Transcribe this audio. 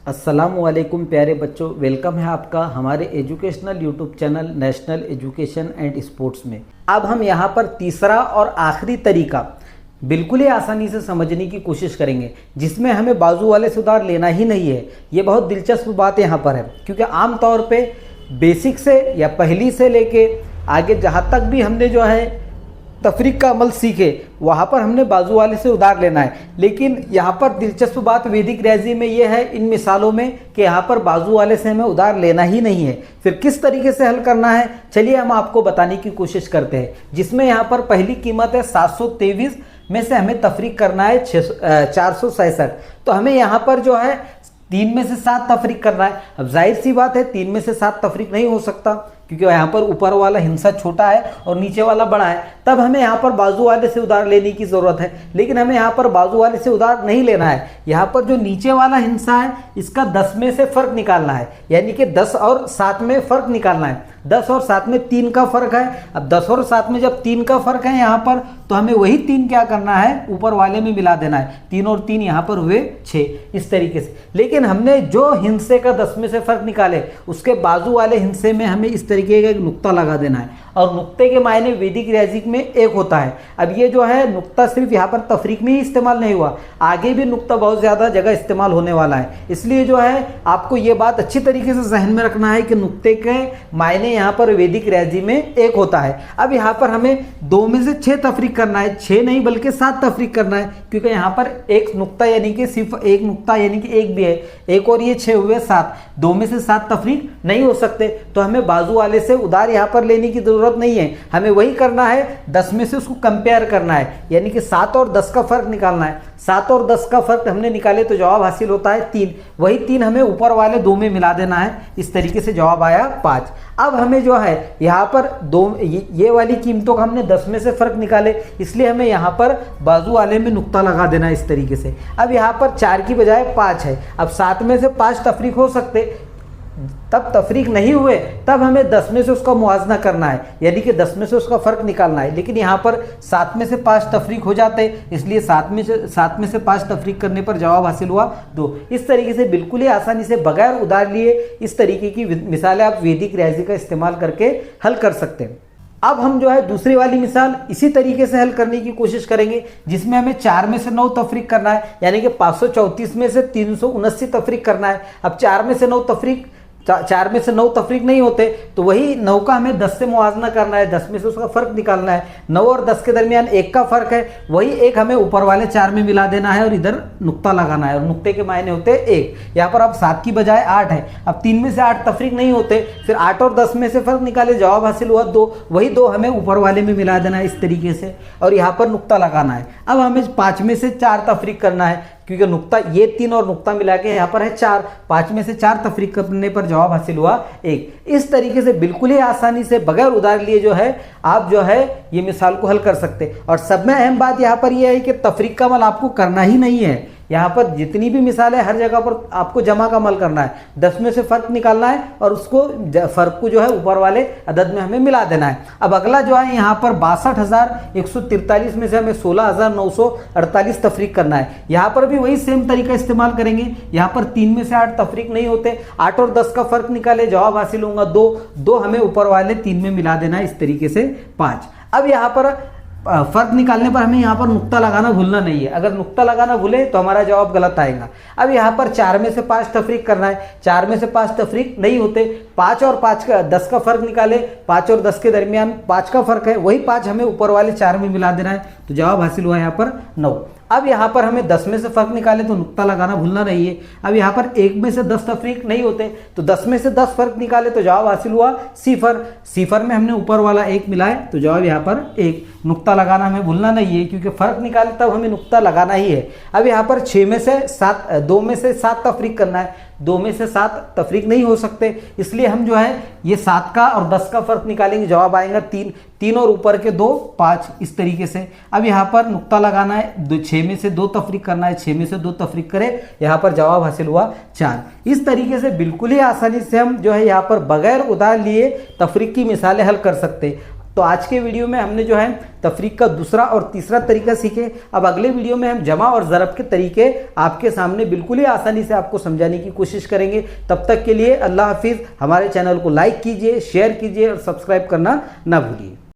अस्सलामुअलैकुम प्यारे बच्चों, वेलकम है आपका हमारे educational YouTube channel national education and sports में। अब हम यहाँ पर तीसरा और आखिरी तरीका बिल्कुल ही आसानी से समझने की कोशिश करेंगे, जिसमें हमें बाजू वाले से उधार लेना ही नहीं है। ये बहुत दिलचस्प बात यहाँ पर है, क्योंकि आम तौर पे बेसिक से या पहली से लेके आगे जहाँ तक भी हमने जो है तफरीक का अमल सीखे, वहाँ पर हमने बाजू वाले से उधार लेना है। लेकिन यहाँ पर दिलचस्प बात वैदिक रियाजी में ये है, इन मिसालों में, कि यहाँ पर बाजू वाले से हमें उधार लेना ही नहीं है। फिर किस तरीके से हल करना है, चलिए हम आपको बताने की कोशिश करते हैं। जिसमें यहाँ पर पहली कीमत है 723 में से हमें तफरीक करना है 467। तो हमें यहाँ पर जो है 3 में से 7 तफरीक करना है। अब जाहिर सी बात है 3 में से 7 तफरीक नहीं हो सकता, क्योंकि यहाँ पर ऊपर वाला हिस्सा छोटा है और नीचे वाला बड़ा है। तब हमें यहाँ पर बाजू वाले से उधार लेने की ज़रूरत है। लेकिन हमें यहाँ पर बाजू वाले से उधार नहीं लेना है। यहाँ पर जो नीचे वाला हिस्सा है, इसका 10 में से फ़र्क निकालना है, यानी कि 10 और 7 में फ़र्क निकालना है। 10 और 7 में 3 का फ़र्क है। अब 10 और 7 में जब 3 का फ़र्क है यहाँ पर, तो हमें वही 3 क्या करना है, ऊपर वाले में मिला देना है। 3 और 3 यहाँ पर हुए 6, इस तरीके से। लेकिन हमने जो हिस्से का 10 में से फ़र्क निकाले, उसके बाजू वाले हिस्से में हमें इस तरीके का एक नुक्ता लगा देना है। और नुक्ते के मायने वैदिक रियाजी में 1 होता है। अब ये जो है नुक्ता सिर्फ यहाँ पर तफरीक में ही इस्तेमाल नहीं हुआ, आगे भी नुक्ता बहुत ज़्यादा जगह इस्तेमाल होने वाला है। इसलिए जो है आपको ये बात अच्छी तरीके से जहन में रखना है कि नुक्ते के मायने यहाँ पर वैदिक रियाजी में 1 होता है। अब यहाँ पर हमें 2 में से 6 तफरीक करना है, 6 नहीं बल्कि 7 तफरीक करना है, क्योंकि यहाँ पर एक नुक्ता यानी कि सिर्फ एक नुक्ता यानी कि 1 भी है। 1 और ये 6 हुए 7, 2 में से 7 तफरीक नहीं हो सकते। तो हमें बाजू वाले से उधार यहाँ पर लेने की जरूरत नहीं है। हमें वही करना है, 10 में से उसको कंपेयर करना है, यानी कि 7 और 10 का फर्क निकालना है। 7 और 10 का फर्क हमने निकाले तो जवाब हासिल होता है 3। वही 3 हमें ऊपर वाले 2 में मिला देना है। इस तरीके से जवाब आया 5। अब हमें जो है यहाँ पर ये वाली कीमतों का हमने 10 में से फर्क निकाले, इसलिए हमें यहाँ पर बाजू वाले में नुक्ता लगा देना है इस तरीके से। अब यहाँ पर 4 की बजाय 5 है। अब 7 में से 5 तफरीक हो सकते, तब तफरीक नहीं हुए, तब हमें 10 में से उसका मुआवजा करना है, यानी कि 10 में से उसका फ़र्क निकालना है। लेकिन यहाँ पर 7 में से 5 तफरीक हो जाते, इसलिए 7 में से 5 तफरीक करने पर जवाब हासिल हुआ 2। इस तरीके से बिल्कुल ही आसानी से बगैर उधार लिए इस तरीके की मिसालें आप वैदिक रियाजी का इस्तेमाल करके हल कर सकते हैं। अब हम जो है दूसरी वाली मिसाल इसी तरीके से हल करने की कोशिश करेंगे, जिसमें हमें 4 में से 9 तफरीक करना है, यानी कि 534 में से 379 तफरीक करना है। अब 4 में से 9 तफरीक 4 में से 9 तफरीक नहीं होते, तो वही 9 का हमें 10 से मुआवजा करना है, 10 में से उसका फ़र्क निकालना है। 9 और 10 के दरमियान 1 का फ़र्क है, वही 1 हमें ऊपर वाले 4 में मिला देना है और इधर नुक्ता लगाना है, और नुक्ते के मायने होते हैं 1। यहाँ पर अब 7 की बजाय 8 है। अब 3 में से 8 तफरीक नहीं होते, फिर 8 और 10 में से फ़र्क निकाले, जवाब हासिल हुआ 2। वही 2 हमें ऊपर वाले में मिला देना है इस तरीके से, और यहाँ पर नुक्ता लगाना है। अब हमें 5 में से 4 तफरीक करना है, क्योंकि नुक्ता ये 3 और नुक्ता मिला के यहाँ पर है 4। 5 में से 4 तफरीक करने पर जवाब हासिल हुआ 1। इस तरीके से बिल्कुल ही आसानी से बगैर उधार लिए जो है आप जो है ये मिसाल को हल कर सकते हैं। और सब में अहम बात यहाँ पर यह है कि तफरीक का अमल आपको करना ही नहीं है। यहाँ पर जितनी भी मिसाल है, हर जगह पर आपको जमा का अमल करना है, 10 में से फ़र्क निकालना है और उसको फ़र्क को जो है ऊपर वाले अदद में हमें मिला देना है। अब अगला जो है यहाँ पर 62,143 में से हमें 16,948 तफरीक करना है। यहाँ पर भी वही सेम तरीका इस्तेमाल करेंगे। यहाँ पर 3 में से 8 तफरीक नहीं होते, 8 और 10 का फ़र्क निकाले, जवाब हासिल होगा 2 हमें ऊपर वाले 3 में मिला देना है, इस तरीके से 5। अब यहाँ पर फ़र्क निकालने पर हमें यहाँ पर नुक्ता लगाना भूलना नहीं है। अगर नुक्ता लगाना भूले तो हमारा जवाब गलत आएगा। अब यहाँ पर 4 में से 5 तफरीक करना है, 4 में से 5 तफरीक नहीं होते, 5 और 5 का 10 का फ़र्क निकाले, 5 और 10 के दरमियान 5 का फ़र्क है, वही 5 हमें ऊपर वाले 4 में मिला देना है, तो जवाब हासिल हुआ यहाँ पर 9। अब यहाँ पर हमें 10 में से फ़र्क निकाले तो नुक्ता लगाना भूलना नहीं है। अब यहाँ पर 1 में से 10 तफरीक नहीं होते, तो 10 में से 10 फ़र्क निकाले तो जवाब हासिल हुआ 0। 0 में हमने ऊपर वाला 1 मिलाए तो जवाब यहाँ पर 1। नुक्ता लगाना हमें भूलना नहीं है, क्योंकि फ़र्क निकाले तब हमें नुक्ता लगाना ही है। अब यहाँ पर 2 में से 7 तफरीक करना है, 2 में से 7 तफरीक नहीं हो सकते, इसलिए हम जो है ये 7 का और 10 का फ़र्क निकालेंगे, जवाब आएगा 3 और ऊपर के 2 5, इस तरीके से। अब यहाँ पर नुक्ता लगाना है, 6 में से 2 तफरीक करना है, 6 में से 2 तफरीक करें, यहाँ पर जवाब हासिल हुआ 4। इस तरीके से बिल्कुल ही आसानी से हम जो है यहाँ पर बगैर उधार लिए तफरीक की मिसालें हल कर सकते हैं। तो आज के वीडियो में हमने जो है तफरीक का दूसरा और तीसरा तरीका सीखे। अब अगले वीडियो में हम जमा और ज़रब के तरीके आपके सामने बिल्कुल ही आसानी से आपको समझाने की कोशिश करेंगे। तब तक के लिए अल्लाह हाफिज़। हमारे चैनल को लाइक कीजिए, शेयर कीजिए और सब्सक्राइब करना ना भूलिए।